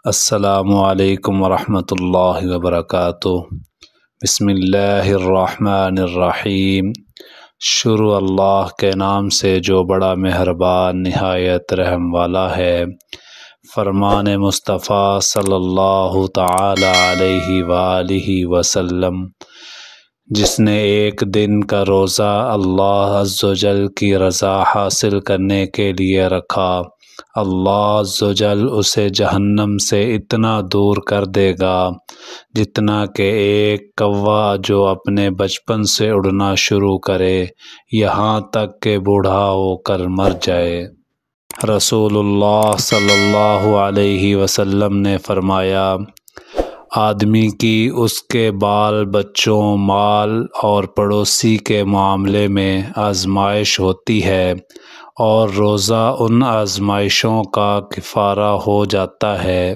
السلام علیکم ورحمۃ اللہ وبرکاتہ۔ بسم اللہ الرحمن الرحیم۔ شروع اللہ کے نام سے جو بڑا مہربان نہایت رحم والا ہے۔ فرمان مصطفیٰ صلی اللہ تعالی علیہ وآلہ وسلم، جس نے ایک دن کا روزہ اللہ عز و جل کی رضا حاصل کرنے کے لیے رکھا، اللہ عز و جل اسے جہنم سے اتنا دور کر دے گا جتنا کہ ایک کوا جو اپنے بچپن سے اڑنا شروع کرے یہاں تک کہ بوڑھا ہو کر مر جائے۔ رسول اللہ صلی اللہ علیہ وسلم نے فرمایا، آدمی کی اس کے بال بچوں، مال اور پڑوسی کے معاملے میں آزمائش ہوتی ہے، اور روزہ ان آزمائشوں کا کفارہ ہو جاتا ہے۔